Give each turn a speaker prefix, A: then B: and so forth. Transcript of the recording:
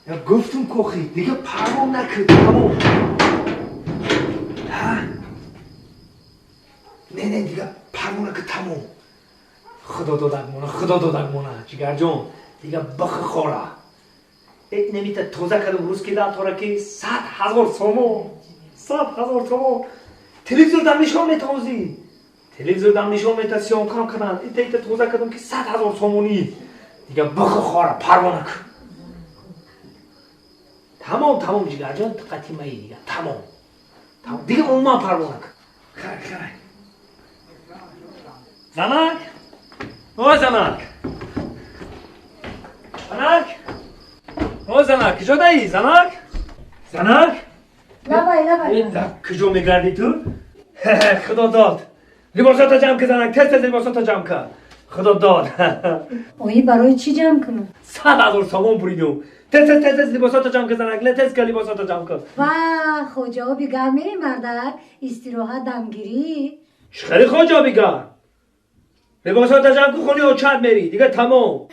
A: یا گفتم کوخی دیگه پرام نکرد تمام. نه دیگه پرام نکرد تمام. خدا دادگمونه جگر جون دیگه بخ خوره. ات نمیته توزه کدوم روز که داد تو را که 100,000 سومو 100,000 سومو تلویزیون دم نشون میتازی. تلویزیون دم نشون میتا سیان کام کنن. ایت توزه کدوم که 100,000 سومونی دیگه بخ خوره پرام نکرد. تمام جگر جان قطعی مایی دیگه تمام دیگه اون پروا نکن. خیر زنک او زنک کجا دایی زنک
B: لبای
A: کجا میگردی تو خدا داد لباساتا جمع که زنک تست لباساتا جمع که خدا داد
B: اوی برای چی جمع کنم؟
A: 100,000 سامان بریدم تست لباساتا جمع که زنک تست که لباساتا جمع که
B: خوجا بیگر میری مردک استراحت دمگیری
A: خیلی خوجا بیگر لباساتا جمع که خونی و چند میری دیگه تمام